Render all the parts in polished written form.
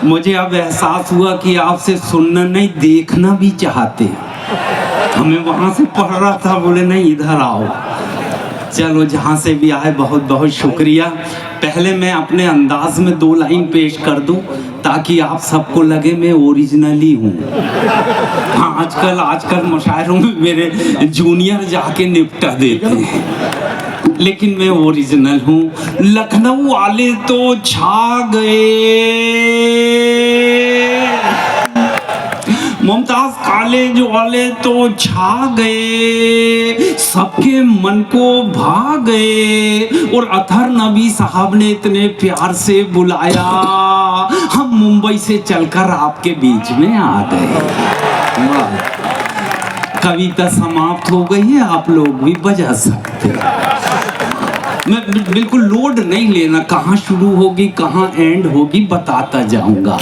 मुझे अब एहसास हुआ कि आपसे सुनना नहीं देखना भी चाहते। हमें वहाँ से पढ़ रहा था, बोले नहीं इधर आओ। चलो जहाँ से भी आए बहुत बहुत शुक्रिया। पहले मैं अपने अंदाज में 2 लाइन पेश कर दूं ताकि आप सबको लगे मैं ओरिजिनली हूँ। हाँ, आजकल मुशायरों में मेरे जूनियर जाके निपटा देते हैं, लेकिन मैं ओरिजिनल हूँ। लखनऊ वाले तो छा गए, मुमताज कॉलेज वाले तो छा गए, सबके मन को भा गए। और अतहर नबी साहब ने इतने प्यार से बुलाया, हम मुंबई से चलकर आपके बीच में आ गए। कविता समाप्त हो गई है, आप लोग भी बजा सकते हैं। मैं बिल्कुल लोड नहीं लेना, कहाँ शुरू होगी कहाँ एंड होगी बताता जाऊंगा,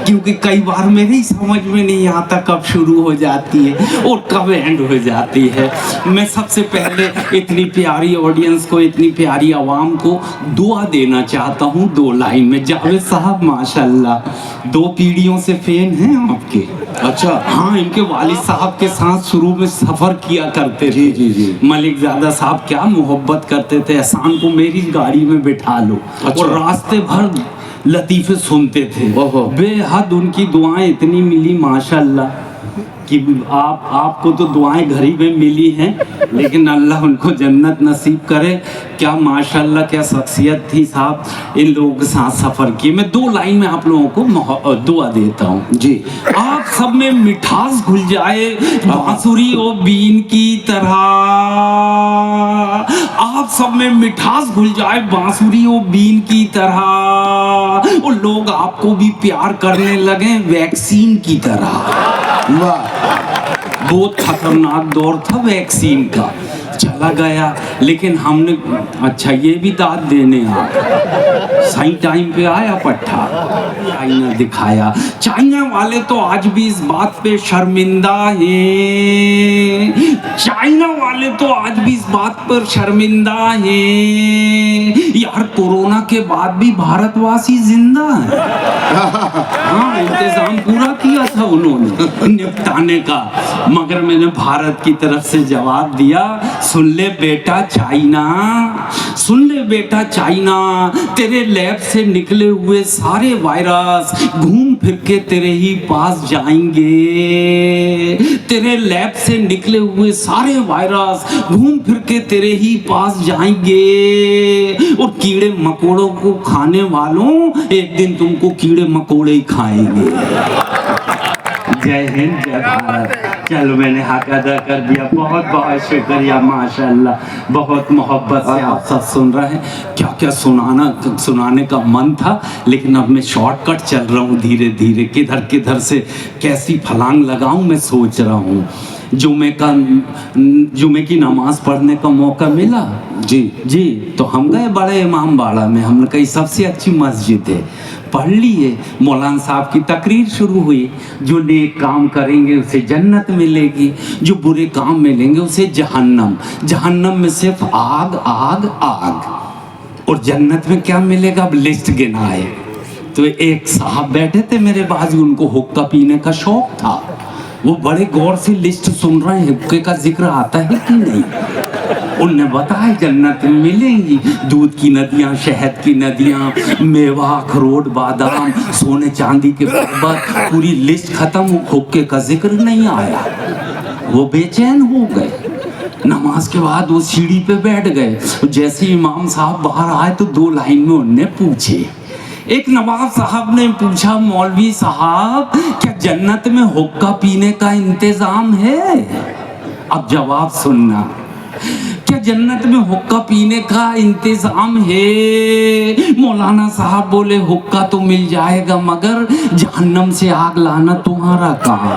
क्योंकि कई बार मेरे ही समझ में नहीं आता कब शुरू हो जाती है और कब एंड हो जाती है। मैं सबसे पहले इतनी प्यारी ऑडियंस को, इतनी प्यारी आवाम को दुआ देना चाहता हूँ 2 लाइन में। जावेद साहब माशाल्लाह 2 पीढ़ियों से फैन हैं आपके। अच्छा, हाँ, इनके वालिद साहब के साथ शुरू में सफर किया करते थे। जी जी जी। मलिक ज़्यादा साहब क्या मोहब्बत करते थे, एहसान को मेरी गाड़ी में बिठा लो। अच्छा। और रास्ते भर लतीफ़े सुनते थे। ओहो। बेहद उनकी दुआएं इतनी मिली माशाल्लाह कि आपको तो दुआएं घर ही में मिली हैं, लेकिन अल्लाह उनको जन्नत नसीब करे। क्या माशाल्लाह, क्या शख्सियत थी साहब, इन लोगों के साथ सफ़र किए। मैं 2 लाइन में आप लोगों को दुआ देता हूँ जी। आप सब में मिठास घुल जाए बांसुरी और बीन की तरह, आप सब में मिठास घुल जाए बांसुरी और बीन की तरह, और लोग आपको भी प्यार करने लगे वैक्सीन की तरह। वाह, बहुत खतरनाक दौर था वैक्सीन का, चला गया, लेकिन हमने अच्छा ये भी दाद देने सही टाइम पे आया पट्टा, चाइना दिखाया। चाइना वाले तो आज भी इस बात पे शर्मिंदा हैं, चाइना वाले तो आज भी इस बात पर शर्मिंदा हैं यार, कोरोना के बाद भी भारतवासी जिंदा हैं। हाँ, इंतजाम पूरा किया था उन्होंने निपटाने का, मगर मैंने भारत की तरफ से जवाब दिया, सुन ले बेटा चाइना, सुन ले बेटा चाइना, तेरे लैब से निकले हुए सारे वायरस घूम फिर के तेरे ही पास जाएंगे। तेरे लैब से निकले हुए सारे वायरस घूम फिर के तेरे ही पास जाएंगे, और कीड़े मकोड़ों को खाने वालों एक दिन तुमको कीड़े मकोड़े ही खाएंगे। जय हिंद, जय भारत। चलो मैंने हक अदा कर दिया, बहुत बहुत शुक्रिया माशाल्लाह। बहुत मोहब्बत से आप सब सुन रहे हैं, क्या क्या सुनाने का मन था, लेकिन अब मैं शॉर्टकट चल रहा हूँ धीरे धीरे, किधर किधर से कैसी फलांग लगाऊं मैं सोच रहा हूँ। जुमे की नमाज पढ़ने का मौका मिला जी, तो हम गए बड़े इमाम बाड़ा में, हमने कही सबसे अच्छी मस्जिद है, पढ़ लिए। मौलाना साहब की तकरीर शुरू हुई, जो नेक काम करेंगे उसे जन्नत मिलेगी, जो बुरे काम मिलेंगे उसे जहन्नम, जहन्नम में सिर्फ आग आग आग, और जन्नत में क्या मिलेगा अब लिस्ट गिनाए। तो एक साहब बैठे थे मेरे बाजू, उनको हुक्का पीने का शौक था, वो बड़े गौर से लिस्ट सुन रहे हैं, हुक्के का जिक्र आता है कि नहीं। उनने बताया जन्नत में मिलेंगी दूध की नदियाँ, शहद की नदियाँ, मेवा अखरोट बादाम, सोने चांदी के पर्वत, पूरी लिस्ट खत्म, हुक्के का जिक्र नहीं आया। वो बेचैन हो गए। नमाज के बाद वो सीढ़ी पे बैठ गए, जैसे इमाम साहब बाहर आए तो 2 लाइन में उनने पूछे। एक नवाब साहब ने पूछा, मौलवी साहब क्या जन्नत में हुक्का पीने का इंतजाम है? अब जवाब सुनना, क्या जन्नत में हुक्का पीने का इंतजाम है? मौलाना साहब बोले हुक्का तो मिल जाएगा, मगर जहन्नम से आग लाना तुम्हारा काम।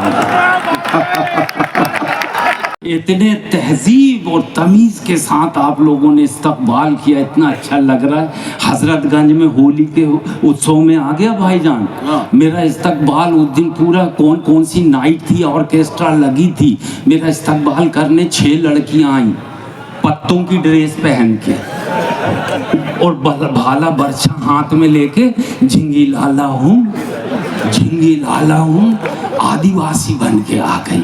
इतने तहजीब और तमीज़ के साथ आप लोगों ने इस्तकबाल किया, इतना अच्छा लग रहा है। हजरतगंज में होली के उत्सव में आ गया भाईजान, मेरा इस्तकबाल उस दिन पूरा, कौन कौन सी नाइट थी, ऑर्केस्ट्रा लगी थी, मेरा इस्तकबाल करने 6 लड़कियां आई पत्तों की ड्रेस पहन के। और भाला बर्छा हाथ में लेके झिंगी लाला हूँ आदिवासी बन के आ गई।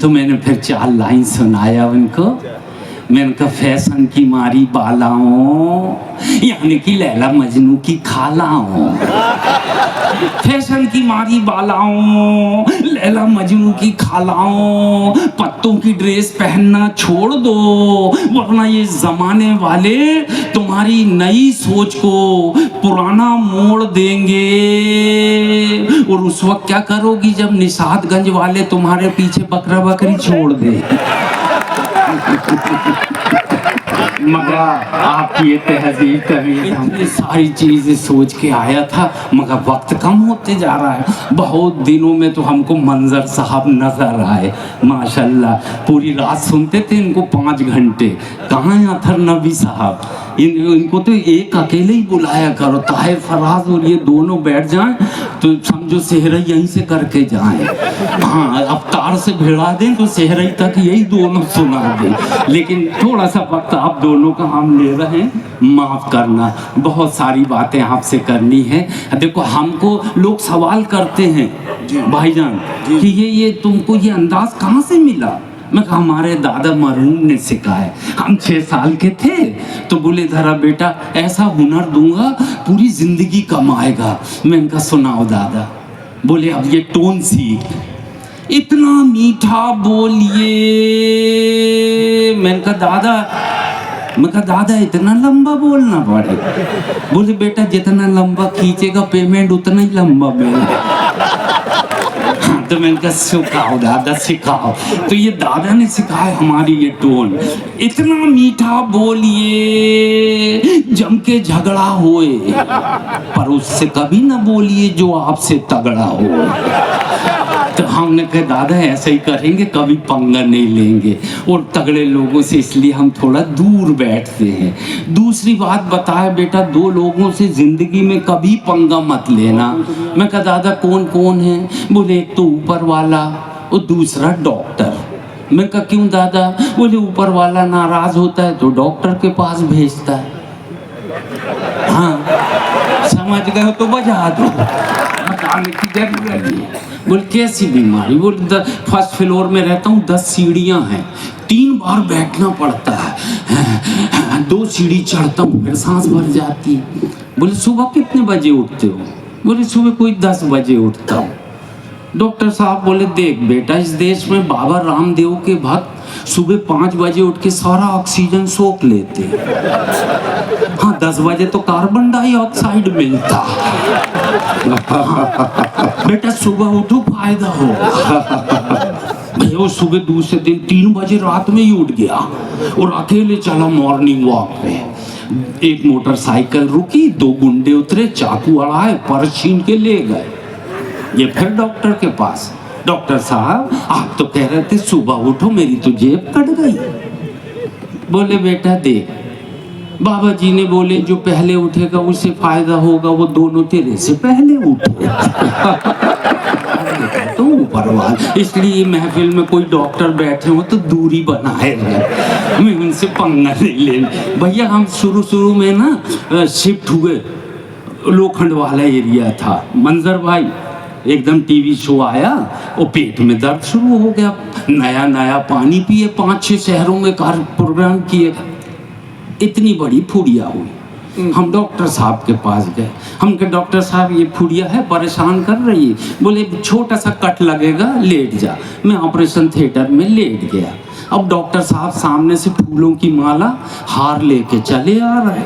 तो मैंने फिर 4 लाइन सुनाया उनको। मैंने कहा फैशन की मारी बालाओं, यानी कि लैला मजनू की खालाओं। फैशन की मारी बालाओं, लैला मजनू की खालाओं, पत्तों की ड्रेस पहनना छोड़ दो, वरना ये जमाने वाले तुम्हारी नई सोच को पुराना मोड़ देंगे। और उस वक्त क्या करोगी जब निषादगंज वाले तुम्हारे पीछे बकरा बकरी छोड़ दे। मगर आपकी ये तहजीब तमीज़, हमने सारी चीज़ें सोच के आया था, मगर वक्त कम होते जा रहा है। बहुत दिनों में तो हमको मंजर साहब नजर आए माशाल्लाह। पूरी रात सुनते थे इनको 5 घंटे। कहाँ है अथर नबी साहब? इनको तो एक अकेले ही बुलाया करो। ताहिर फराज और ये दोनों बैठ जाएं तो समझो सेहरा यहीं से करके जाएं। हाँ, अवतार से भिड़ा दें तो सेहरा तक यही दोनों सुना दें। लेकिन थोड़ा सा वक्त आप दोनों का हम ले रहे हैं, माफ़ करना। बहुत सारी बातें आपसे करनी है। देखो, हमको लोग सवाल करते हैं भाईजान कि ये तुमको ये अंदाज कहाँ से मिला? मैं कहा हमारे दादा मरहूम ने सिखाया। हम 6 साल के थे तो बोले धरा बेटा ऐसा हुनर दूंगा पूरी जिंदगी कमाएगा। मैं इनका सुनाओ दादा। बोले अब ये टोन सीख, इतना मीठा बोलिए। मैंने कहा दादा इतना लंबा बोलना पड़ेगा? बोले बेटा जितना लंबा खींचेगा पेमेंट उतना ही लंबा मिलेगा। तो मैंने कहा सिखाओ दादा सिखाओ। तो ये दादा ने सिखाया हमारी ये टोन, इतना मीठा बोलिए जम के झगड़ा होए, पर उससे कभी ना बोलिए जो आपसे तगड़ा हो। तो हमने कहा दादा ऐसा ही करेंगे, कभी पंगा नहीं लेंगे। और तगड़े लोगों से इसलिए हम थोड़ा दूर बैठते हैं। दूसरी बात बताया बेटा 2 लोगों से जिंदगी में कभी पंगा मत लेना। मैं कहा दादा कौन कौन है? बोले एक तो ऊपर वाला और दूसरा डॉक्टर। मैं कहा क्यों दादा? बोले ऊपर वाला नाराज होता है तो डॉक्टर के पास भेजता है। हाँ समझ गए हो तो बजा दो, बताने की जरूरत नहीं। बोल कैसी बीमारी? बोल 1st फ्लोर में रहता हूँ, 10 सीढ़ियाँ हैं, 3 बार बैठना पड़ता है, 2 सीढ़ी चढ़ता हूँ फिर सांस भर जाती है। बोले सुबह कितने बजे उठते हो? बोले सुबह कोई 10 बजे उठता हूँ। डॉक्टर साहब बोले देख बेटा इस देश में बाबा रामदेव के भक्त सुबह 5 बजे उठ के सारा ऑक्सीजन सोख लेते। हाँ 10 बजे तो कार्बन डाइऑक्साइड मिलता। बेटा सुबह उठो फायदा होगा। भैया वो सुबह दूसरे दिन 3 बजे रात में ही उठ गया और अकेले चला मॉर्निंग वॉक पे। एक मोटरसाइकिल रुकी, 2 गुंडे उतरे, चाकू अड़ाए, पर्स छीन के ले गए। ये फिर डॉक्टर के पास, डॉक्टर साहब आप तो कह रहे थे सुबह उठो, मेरी तो जेब कट गई। बोले बेटा देख बाबा जी ने बोले जो पहले उठेगा उससे फायदा होगा, वो दोनों तेरे से पहले उठे। तो ऊपर वाला, इसलिए महफिल में कोई डॉक्टर बैठे हो तो दूरी बनाए रहे, मैं उनसे पंगा नहीं लेना। भैया हम शुरू में ना शिफ्ट हुए, लोखंड वाला एरिया था। मंजर भाई एकदम टीवी शो आया और पेट में दर्द शुरू हो गया। नया पानी पिए, 5-6 शहरों में प्रोग्राम किए, इतनी बड़ी फुड़िया हुई। हम डॉक्टर साहब के पास गए। हम कहे डॉक्टर साहब ये फुड़िया है, परेशान कर रही है। बोले छोटा सा कट लगेगा, लेट जा। मैं ऑपरेशन थिएटर में लेट गया। अब डॉक्टर साहब सामने से फूलों की माला हार लेके चले आ रहे।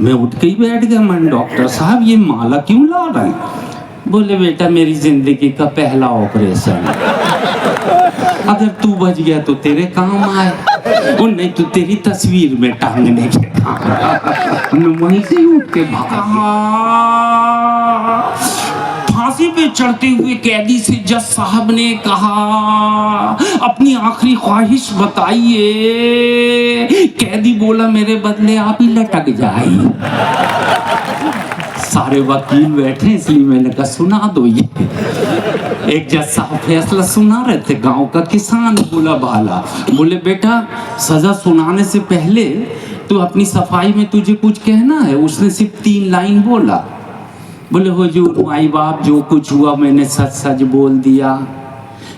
मैं उठ के ही बैठ गया। मैं डॉक्टर साहब ये माला क्यों ला रहे हैं? बोले बेटा मेरी जिंदगी का पहला ऑपरेशन, अगर तू बच गया तो तेरे काम आए और नहीं तो तेरी तस्वीर में टांगने के काम। मैं वहीं से उठ के भागा। फांसी पे चढ़ते हुए कैदी से जज साहब ने कहा अपनी आखिरी ख्वाहिश बताइए। कैदी बोला मेरे बदले आप ही लटक जाइए। सारे वकील बैठे इसलिए मैंने कहा सुना दो ये। एक जज साहब फैसला सुना रहे थे, गांव का किसान बोला भाला, बोले बेटा सजा सुनाने से पहले तू अपनी सफाई में तुझे कुछ कहना है? उसने सिर्फ 3 लाइन बोला। बोले हुजूर माई बाप जो कुछ हुआ मैंने सच सच बोल दिया,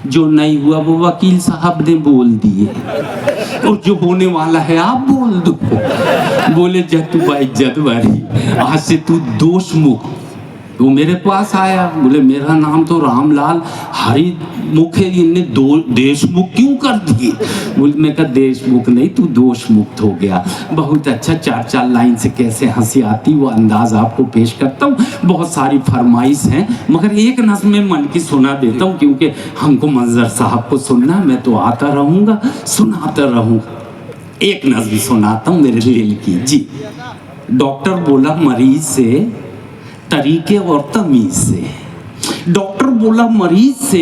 जो नहीं हुआ वो वकील साहब ने बोल दिए, और जो होने वाला है आप बोल दो। बोले जतू भाई इज्जत भरी, आज से तू दोष मुक्त। वो मेरे पास आया, बोले मेरा नाम तो रामलाल हरी मुख है, इनने देशमुख क्यों कर दिए? बोले मैं कहा देशमुख नहीं, तू दोष मुक्त हो गया। बहुत अच्छा 4 लाइन से कैसे हंसी आती वो अंदाज आपको पेश करता हूँ। बहुत सारी फरमाइश हैं मगर एक नज़्म में मन की सुना देता हूँ, क्योंकि हमको मंजर साहब को सुनना, मैं तो आता रहूँगा सुनाता रहूँगा। एक नज़्म सुनाता हूँ मेरे दिल की। जी, डॉक्टर बोला मरीज से तरीके और तमीज से, डॉक्टर बोला मरीज से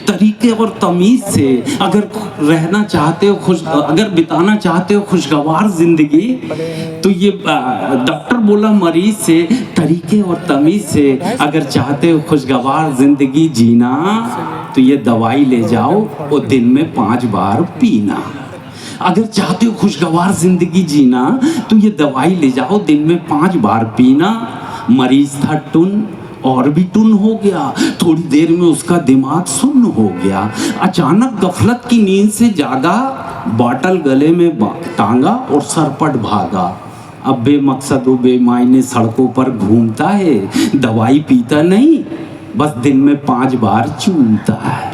तरीके और तमीज से, अगर रहना चाहते हो अगर बिताना चाहते हो खुशगवार जिंदगी तो ये डॉक्टर बोला मरीज से तरीके और तमीज से, अगर चाहते हो खुशगवार जिंदगी जीना तो ये दवाई ले जाओ और दिन में 5 बार पीना। अगर चाहते हो खुशगवार जिंदगी जीना तो ये दवाई ले जाओ दिन में 5 बार पीना। मरीज था टुन और भी टुन हो गया, थोड़ी देर में उसका दिमाग सुन्न हो गया। अचानक गफलत की नींद से जागा, बॉटल गले में टांगा और सरपट भागा। अब बेमकसद व बेमायने सड़कों पर घूमता है, दवाई पीता नहीं बस दिन में 5 बार चूमता है।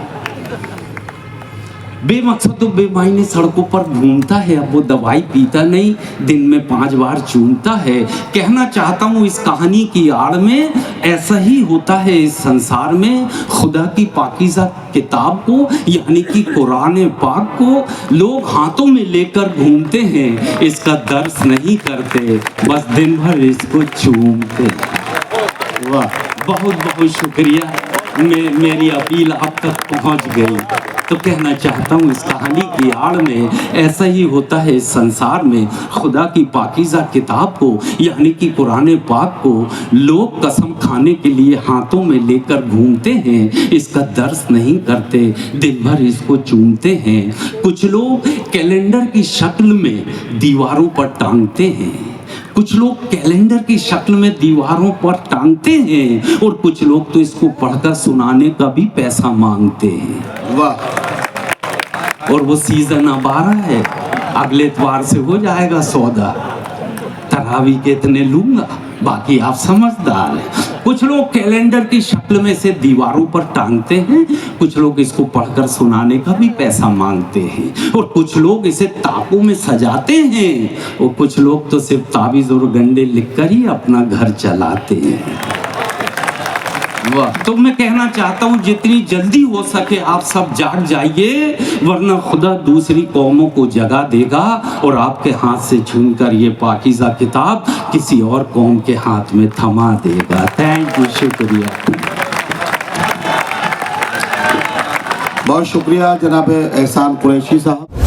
बेमकसद बेमायने सड़कों पर घूमता है, अब वो दवाई पीता नहीं दिन में 5 बार चूमता है। कहना चाहता हूँ इस कहानी की आड़ में ऐसा ही होता है इस संसार में। खुदा की पाकीज़ा किताब को यानी कि कुरान पाक को लोग हाथों में लेकर घूमते हैं, इसका दर्स नहीं करते बस दिन भर इसको चूमते। वाह, बहुत बहुत शुक्रिया, मेरी अपील आप तक पहुँच गई। तो कहना चाहता हूँ इस कहानी की आड़ में ऐसा ही होता है इस संसार में। खुदा की पाकीज़ा किताब को यानी कि कुरान पाक को लोग कसम खाने के लिए हाथों में लेकर घूमते हैं, इसका दर्स नहीं करते, दिन भर इसको चूमते हैं। कुछ लोग कैलेंडर की शक्ल में दीवारों पर टांगते हैं, कुछ लोग कैलेंडर की शक्ल में दीवारों पर टांगते हैं, और कुछ लोग तो इसको पढ़कर सुनाने का भी पैसा मांगते हैं। वाह, और वो सीजन अब आ रहा है, अगले इतवार से हो जाएगा सौदा। तरावी के इतने लूंगा, बाकी आप समझदार हैं। कुछ लोग कैलेंडर की शक्ल में से दीवारों पर टांगते हैं, कुछ लोग इसको पढ़कर सुनाने का भी पैसा मांगते हैं, और कुछ लोग इसे ताकों में सजाते हैं, और कुछ लोग तो सिर्फ ताबीज़ और गंडे लिखकर ही अपना घर चलाते हैं। वाह, तो मैं कहना चाहता हूँ जितनी जल्दी हो सके आप सब जाग जाइए, वरना खुदा दूसरी कौमों को जगा देगा और आपके हाथ से छीनकर ये पाकीज़ा किताब किसी और कौम के हाथ में थमा देगा। थैंक यू, शुक्रिया। बहुत शुक्रिया जनाब एहसान कुरैशी साहब।